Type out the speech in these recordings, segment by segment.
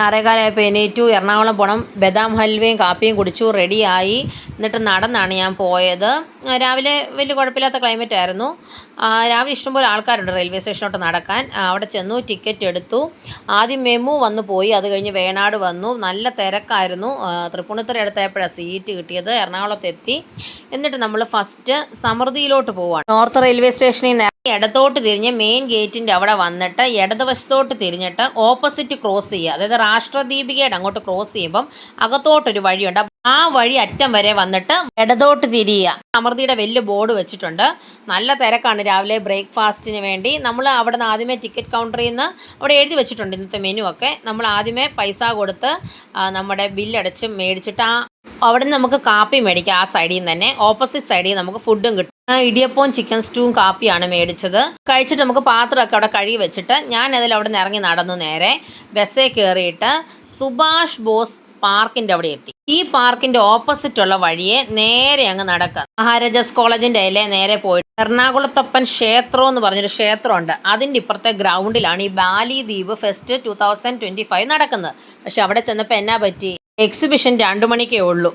6:15 എണീറ്റു. എറണാകുളം പോകണം. ബദാം ഹൽവയും കാപ്പിയും കുടിച്ചു, റെഡിയായി. എന്നിട്ട് നടന്നാണ് ഞാൻ പോയത്. രാവിലെ വലിയ കുഴപ്പമില്ലാത്ത ക്ലൈമറ്റ് ആയിരുന്നു. രാവിലെ ഇഷ്ടംപോലെ ആൾക്കാരുണ്ട് റെയിൽവേ സ്റ്റേഷനോട്ട് നടക്കാൻ. അവിടെ ചെന്നു, ടിക്കറ്റ് എടുത്തു. ആദ്യം മെമു വന്നു പോയി, അത് കഴിഞ്ഞ് വേണാട് വന്നു. നല്ല തിരക്കായിരുന്നു. തൃപ്പൂണിത്തുറ അടുത്തായപ്പോഴാണ് സീറ്റ് കിട്ടിയത്. എറണാകുളത്തെത്തി. എന്നിട്ട് നമ്മൾ ഫസ്റ്റ് സമൃദ്ധിയിലോട്ട് പോവാണ്. നോർത്ത് റെയിൽവേ സ്റ്റേഷനിൽ നിന്ന് ഇടത്തോട്ട് തിരിഞ്ഞ് മെയിൻ ഗേറ്റിൻ്റെ അവിടെ വന്നിട്ട് ഇടതുവശത്തോട്ട് തിരിഞ്ഞിട്ട് ഓപ്പോസിറ്റ് ക്രോസ് ചെയ്യുക. അതായത് രാഷ്ട്രദീപികയുടെ അങ്ങോട്ട് ക്രോസ് ചെയ്യുമ്പം അകത്തോട്ടൊരു വഴിയുണ്ട്. ആ വഴി അറ്റം വരെ വന്നിട്ട് ഇടതോട്ട് തിരിയുക. സമൃദ്ധിയുടെ വലിയ ബോർഡ് വെച്ചിട്ടുണ്ട്. നല്ല തിരക്കാണ് രാവിലെ ബ്രേക്ക്ഫാസ്റ്റിന് വേണ്ടി. നമ്മൾ അവിടെ നിന്ന് ആദ്യമേ ടിക്കറ്റ് കൗണ്ടറിൽ നിന്ന് അവിടെ എഴുതി വെച്ചിട്ടുണ്ട് ഇന്നത്തെ മെനു ഒക്കെ. നമ്മൾ ആദ്യമേ പൈസ കൊടുത്ത് നമ്മുടെ ബില്ലടച്ച് മേടിച്ചിട്ട് അവിടെ നിന്ന് നമുക്ക് കാപ്പി മേടിക്കാം. ആ സൈഡിൽ നിന്ന് തന്നെ ഓപ്പോസിറ്റ് സൈഡിൽ നമുക്ക് ഫുഡും കിട്ടും. ഇടിയപ്പവും ചിക്കൻ സ്റ്റൂവും കാപ്പിയാണ് മേടിച്ചത്. കഴിച്ചിട്ട് നമുക്ക് പാത്രമൊക്കെ അവിടെ കഴുകി വെച്ചിട്ട് ഞാൻ അവിടെ നിന്ന് ഇറങ്ങി നടന്നു. നേരെ ബസ്സിൽ കയറിയിട്ട് സുഭാഷ് ബോസ് പാർക്കിൻ്റെ അവിടെ എത്തി. ഈ പാർക്കിൻ്റെ ഓപ്പോസിറ്റുള്ള വഴിയെ നേരെ അങ്ങ് നടക്കുക. മഹാരാജാസ് കോളേജിൻ്റെ അതിലെ നേരെ പോയിട്ട് എറണാകുളത്തപ്പൻ ക്ഷേത്രം എന്ന് പറഞ്ഞൊരു ക്ഷേത്രമുണ്ട്. അതിൻ്റെ ഇപ്പുറത്തെ ഗ്രൗണ്ടിലാണ് ഈ ബാലി ദ്വീപ് ഫെസ്റ്റ് 2025 നടക്കുന്നത്. പക്ഷെ അവിടെ ചെന്നപ്പോൾ എന്നാ പറ്റി, എക്സിബിഷൻ 2 മണിക്കേ ഉള്ളൂ.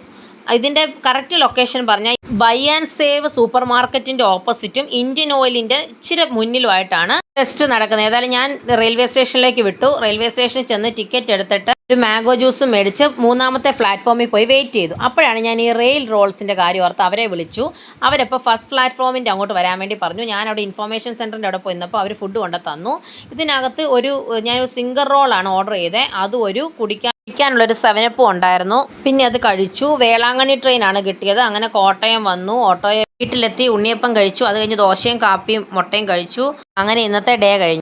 ഇതിൻ്റെ കറക്റ്റ് ലൊക്കേഷൻ പറഞ്ഞാൽ ബൈ ആൻഡ് സേവ് സൂപ്പർ മാർക്കറ്റിൻ്റെ ഓപ്പോസിറ്റും ഇന്ത്യൻ ഓയിലിൻ്റെ ഇച്ചിരി മുന്നിലുമായിട്ടാണ് ഫെസ്റ്റ് നടക്കുന്നത്. ഏതായാലും ഞാൻ റെയിൽവേ സ്റ്റേഷനിലേക്ക് വിട്ടു. റെയിൽവേ സ്റ്റേഷനിൽ ചെന്ന് ടിക്കറ്റ് എടുത്തിട്ട് ഒരു മാംഗോ ജ്യൂസും മേടിച്ച് 3ാമത്തെ പ്ലാറ്റ്ഫോമിൽ പോയി വെയിറ്റ് ചെയ്തു. അപ്പോഴാണ് ഞാൻ ഈ റെയിൽ റോൾസിൻ്റെ കാര്യം ഓർത്ത് അവരെ വിളിച്ചു. അവരപ്പോൾ ഫസ്റ്റ് പ്ലാറ്റ്ഫോമിൻ്റെ അങ്ങോട്ട് വരാൻ വേണ്ടി പറഞ്ഞു. ഞാൻ അവിടെ ഇൻഫോർമേഷൻ സെൻറ്ററിൻ്റെ അവിടെ പോയി നിന്നപ്പോൾ അവർ ഫുഡ് കൊണ്ട് തന്നു. ഇതിനകത്ത് ഞാനൊരു സിംഗർ റോളാണ് ഓർഡർ ചെയ്തത്. അതും ഒരു കുടിക്കാനുള്ളൊരു 7up ഉണ്ടായിരുന്നു. പിന്നെ അത് കഴിച്ചു. വേളാങ്കണ്ണി ട്രെയിനാണ് കിട്ടിയത്. അങ്ങനെ കോട്ടയം വന്നു. ഓട്ടോയെ വീട്ടിലെത്തി ഉണ്ണിയപ്പം കഴിച്ചു. അത് കഴിഞ്ഞ് ദോശയും കാപ്പിയും മുട്ടയും കഴിച്ചു. അങ്ങനെ ഇന്നത്തെ ഡേ കഴിഞ്ഞു.